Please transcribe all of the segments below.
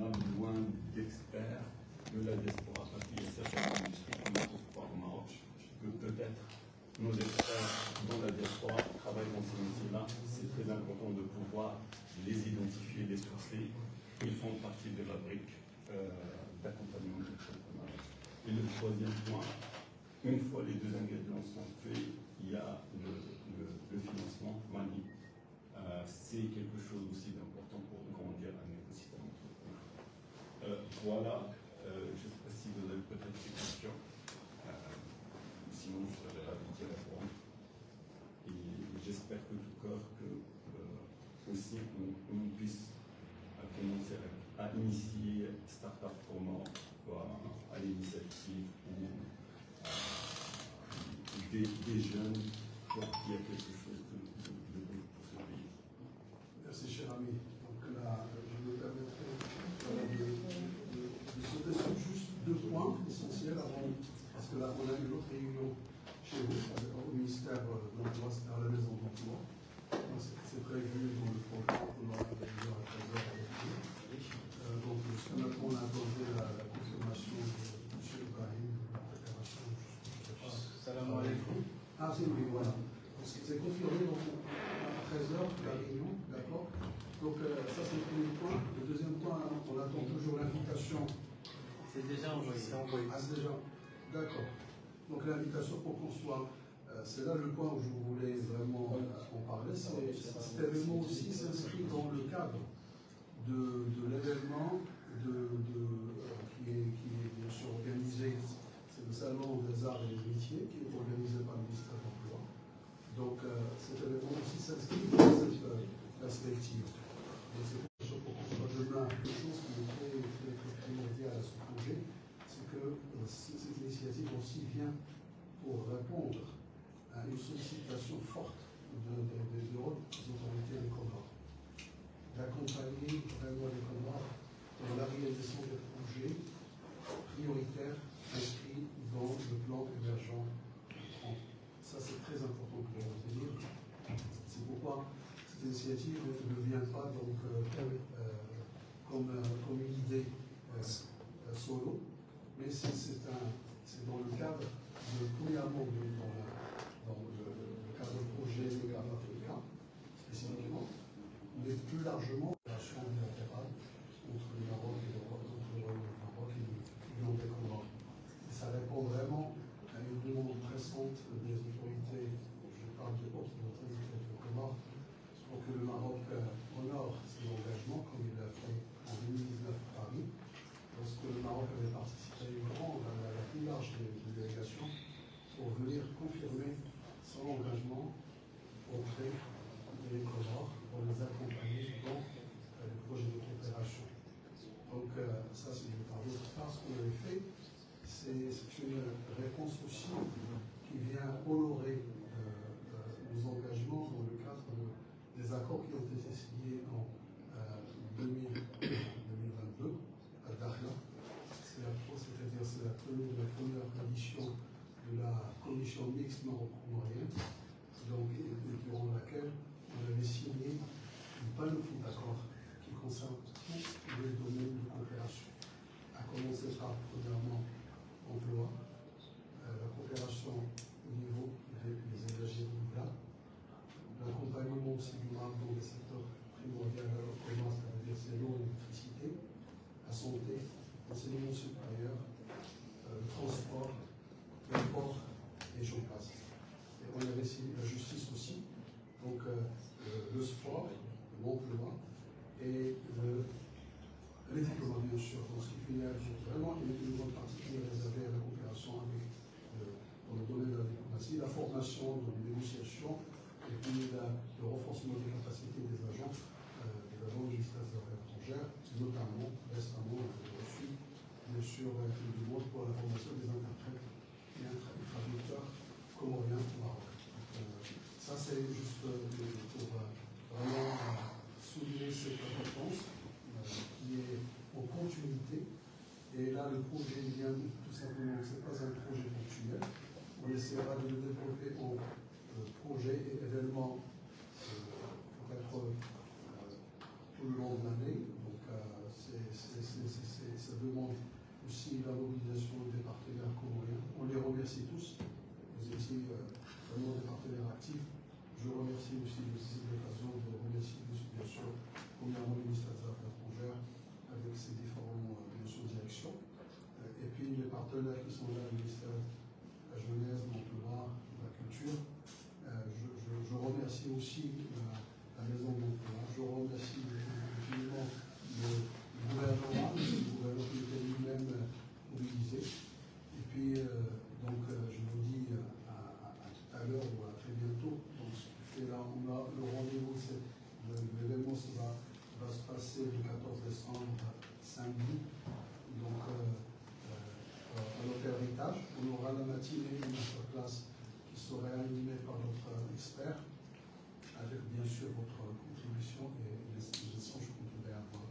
a besoin d'experts de la diaspora, parce qu'il y a certaines industries qu'on ne trouve pas au Maroc. Peut-être nos experts dans la diaspora travaillent dans ces métiers-là. C'est très important de pouvoir les identifier, les sourcer. Ils font partie de la brique d'accompagnement de l'entrepreneuriat. Et le troisième point, une fois les deux ingrédients sont faits, il y a le financement, money. C'est quelque chose aussi d'important pour grandir un écosystème entrepreneur. Voilà, je ne sais pas si vous avez peut-être des questions. Sinon, je serai ravi d'y répondre. Et j'espère que tout cœur que aussi on puisse commencer à initier Startup for More à l'initiative ou des jeunes pour qu'il y ait quelque chose de bon pour ce pays. Merci, cher ami. Donc là, je me permettrai de sauter sur juste deux points essentiels avant, parce que là, on a une autre réunion chez vous, au ministère de l'Emploi, c'est-à-dire à la maison d'emploi. C'est prévu dans le programme pour la 10h à 13h avec vous. Donc, jusqu'à maintenant, on a posé la confirmation de M. Ibrahim, de la préparation, je ne sais pas. Salam alaikum. Ah, c'est oui, voilà. C'est confirmé donc, à 13h, la réunion, d'accord. Donc, ça, c'est le premier point. Le deuxième point, on attend toujours l'invitation. C'est déjà envoyé. Ah, c'est déjà. D'accord. Donc, l'invitation pour qu'on soit. C'est là le point où je voulais vraiment en parler. Cet événement aussi s'inscrit dans le cadre de l'événement qui est bien sûr organisé. C'est le Salon des Arts et des Métiers qui est organisé par le ministère de l'Emploi. Donc cet événement aussi s'inscrit dans cette perspective. Donc c'est quelque chose pour qu'on soit demain. Quelque chose qui est très primordial à ce projet, c'est que cette initiative aussi vient pour répondre à une sollicitation forte des autorités des Comores, d'accompagner vraiment les Comores dans la réalisation des projets prioritaires inscrits dans le plan émergent de France. Ça, c'est très important pour retenir. C'est pourquoi cette initiative ne vient pas donc, comme une idée solo, mais c'est dans le cadre de, premièrement, dans le cadre de projet africain, spécifiquement, mais plus largement, la relation bilatérale entre le Maroc et l'Union des Comores. Et ça répond vraiment à une demande pressante des autorités, je parle de autorités des Comores, pour que le Maroc honore ses engagements, comme il l'a fait en 2019 à Paris, lorsque le Maroc avait participé à la plus large des délégations, pour venir confirmer son engagement auprès des Comores pour les accompagner dans les projets de coopération. Donc ça, c'est par d'autre part ce qu'on avait fait. C'est une réponse aussi qui vient honorer nos engagements dans le cadre des accords qui ont été signés en 2022 à Dakhla. C'est-à-dire c'est la première édition de la commission mixte maroco-comorienne, donc durant laquelle on avait signé une panoplie d'accords qui concernent tous les domaines de coopération. À commencer par, premièrement, emploi, la coopération au niveau des énergies renouvelables, l'accompagnement aussi du Maroc dans les secteurs primordiaux à l'eau, c'est-à-dire c'est l'eau et l'électricité, la santé, l'enseignement supérieur, le transport, le port, et j'en passe. Et on avait signé la justice aussi, donc le sport, l'emploi et les diplômes, bien sûr. Donc, ce qui fait vraiment une bonne partie qui est réservée à la coopération dans le domaine de la diplomatie, la formation, dans les négociations, et puis le renforcement des capacités des agents du ministère des Affaires étrangères, notamment récemment reçu, bien sûr, une demande pour la formation des interprètes et traducteurs comoriens au Maroc. Ça, c'est juste pour vraiment souligner cette compétence qui est en continuité. Et là, le projet vient tout simplement, ce n'est pas un projet ponctuel. On essaiera de le développer en projet et événement peut-être tout le long de l'année. Donc, c'est actif. Je remercie aussi l'occasion de remercier bien sûr premièrement le ministère des Affaires étrangères avec ses différentes directions et puis les partenaires qui sont là, le ministère de la Jeunesse, de l'Emploi, de la Culture. Je remercie aussi la Maison de l'Emploi. Je remercie infiniment le gouvernement qui était lui-même mobilisé. Et puis, donc, je vous dis à tout à l'heure ou à très bientôt. Donc, et là, on a le rendez-vous, l'événement va se passer le 14 décembre, samedi, donc à l'hôtel Héritage. On aura la matinée une masterclass qui sera animée par notre expert, avec bien sûr votre contribution et les échanges que vous pourrez avoir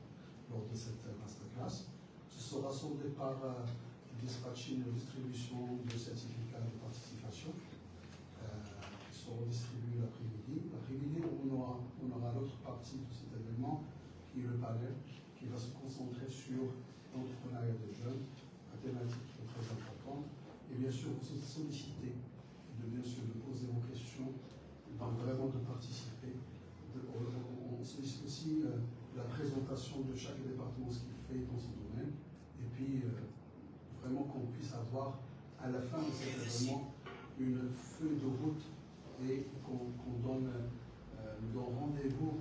lors de cette masterclass. Ce sera soldé par dispatching et distribution de certificats de participation qui seront distribués l'après-midi. L'après-midi, on aura l'autre partie de cet événement qui est le panel qui va se concentrer sur l'entrepreneuriat des jeunes, la thématique qui est très importante. Et bien sûr, vous sollicitez de poser vos questions, vraiment de participer. On sollicite aussi la présentation de chaque département, ce qu'il fait dans son domaine, et puis vraiment qu'on puisse avoir à la fin de cet événement une feuille de route et qu'on donne rendez-vous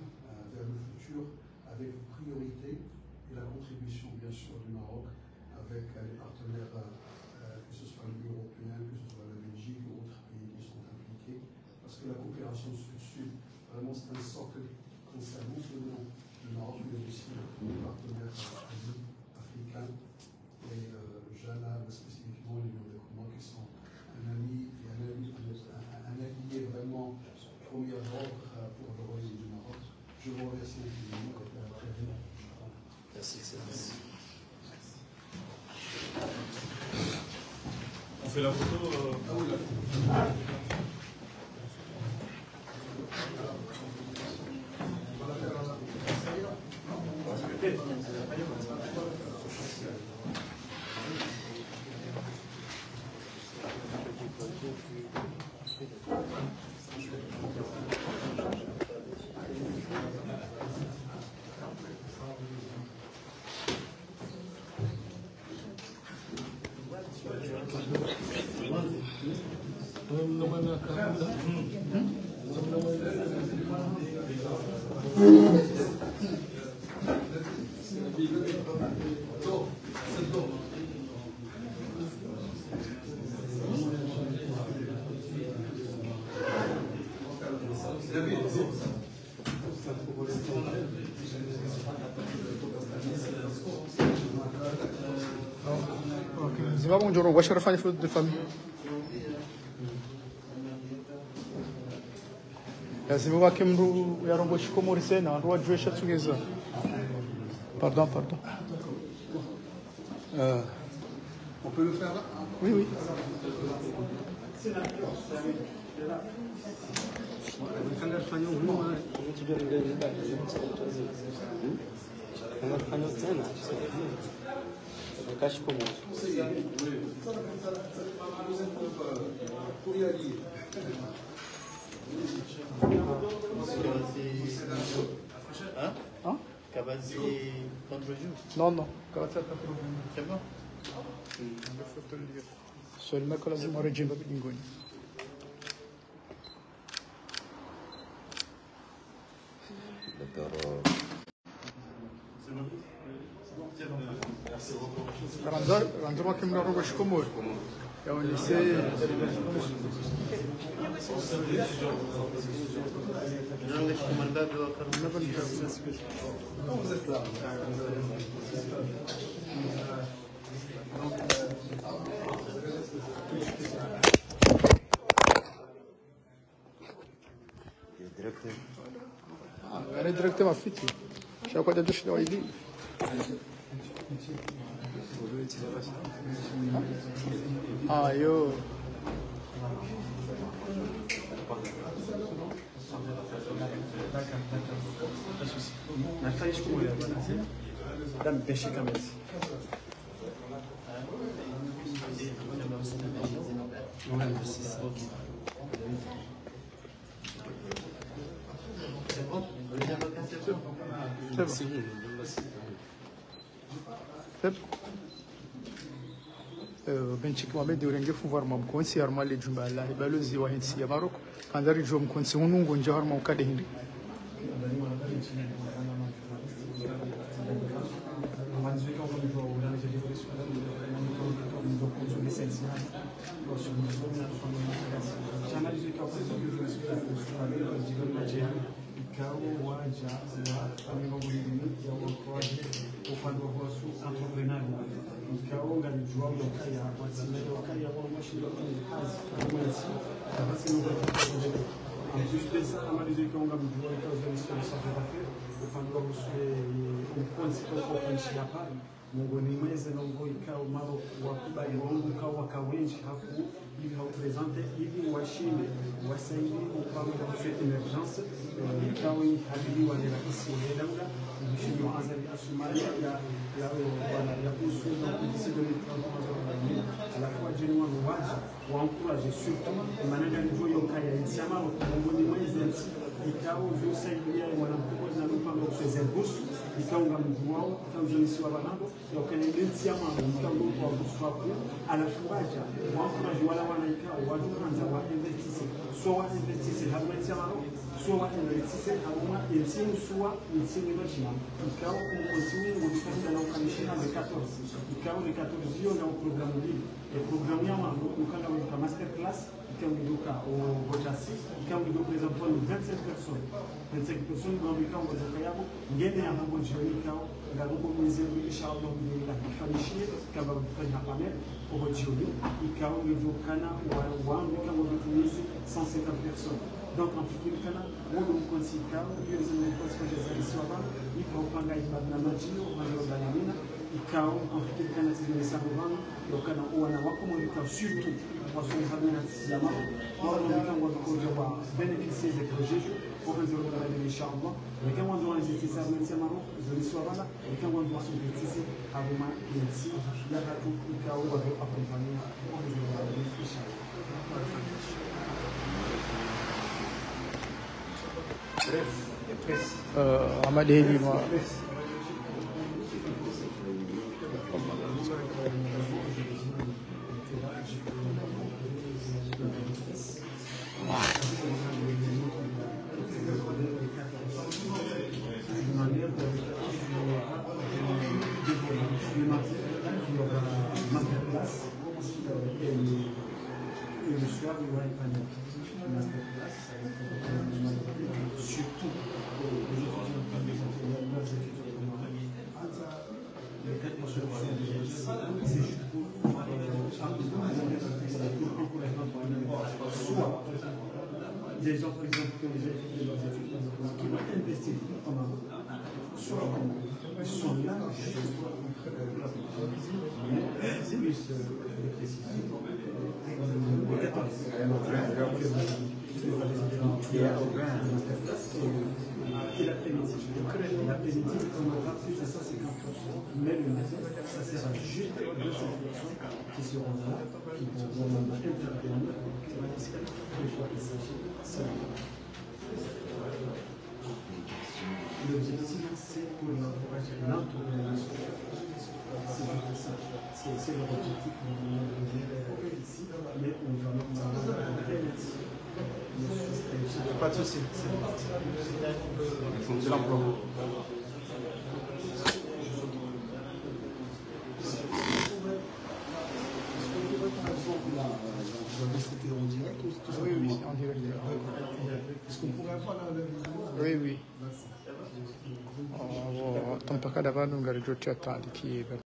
vers le futur avec vos priorités et la contribution bien sûr du Maroc avec les partenaires, que ce soit l'Union européenne, que ce soit la Belgique ou autres pays qui sont impliqués, parce que la coopération sud-sud, vraiment c'est un socle qui concerne non seulement le Maroc, mais aussi les partenaires africains et Jana, spécifiquement l'Union des Comores, qui sont un allié vraiment premier ordre pour le royaume du Maroc. Je vous remercie infiniment et à très bientôt. Merci, Excellence. On fait la photo Ah oui, زي buongiorno, vuoi fare foto di famiglia? lazima wake mndu yarongo shikomori na ndo wajwesha tugeza. Pardon. on peut le faire là? Oui. Hein? Cavazzi contre jour. Non, grazie a te. C'est bon? Seulement con la zima regina di Ingoni. Randzama che mi la roba skomor. E on essaie Non l'ai comandato a Quand vous êtes là, era direttamente affitti. C'è qua dentro c'è ID. Io ما يخليش كل دم بيشي كمان C'est bon. C'est bon. Benchik Mohamed urenge fuvar mam konsi arma le jumba Allah balozi wa hinsi ya Marok andari jom konsi unungo njahar ma ukade hindi En plus de ça, la maladie qu'on a besoin de faire des charges d'affaires, au fond de un principe principal, mongonimeze na ngoika umaro wakuba irongo kawa kawenji hapo ili haupresente ili washinde wasaidie upande wa emergence kawa hadi wale rais wanaenda mheshimiwa Azali Asumani ya kusudi kudisi de l'entreprise alafu ajeni waje wankuraje surtout maneno ndio kaya insama mongonimeze ikao vyosaidia wanamkubwa na mpango wa kuzebusu ikaunga mguu wao ikauzonisiwa banabo yakenendensi ya mambo ikaunga kwa buswaku alafuaja wankuraje wala wanaikao wajukanza wa investise so wa investise habwensi ya mambo so wa investise habuma insimu suwa insimu bashima ikao kumkonsumi mudikani na ukamishina de 14 ikao de 14 hiyo na programu hili programu ya mambo ukanda wa master class ikaungiduka o bojasi ikaungiduka kwa example 27 personnes 25 personnes dans le camp de Kayabo ngene ya mambo jioni kao ngaruko mwezi inshallah bila kufanishia kama kufanya panel kwa jioni ikaungidukana wangu kama mtumizi 150 personnes donc en fikiri kana wao mkonsika hiyo zile kwa zaliswa bana ikaupanga ibada na majio majio dalamina ikao en fikiri kana zile sabana yokana wana wako mwika surtout wasomfanya siyama wao mkango kwa bénéficier des projets pour les organiser inshallah mais quand on doit investisseur merci maro zaliswa bana et quand on doit investisseur abuma ici la katu ikao wa accompagner pour les organiser inshallah. Amadeli ma des gens, par exemple, qui ont déjà fait leurs études, qui vont investir en avant. Soit ils sont là, mais plus et l'après-midi. L'après-midi, on aura plus de 150%. Mais le matin, ça sera juste 200% qui seront là, qui vont intervenir. L'objectif, c'est pour l'encourager l'entrepreneuriat. C'est juste ça. C'est leur objectif. Ici, mais on va normalement pas de souci. C'est l'emploi. oui, oui, en direct. Est-ce qu'on pourrait avoir la vidéo? Oui, oui. Tampaka davano ngari jocha tali ki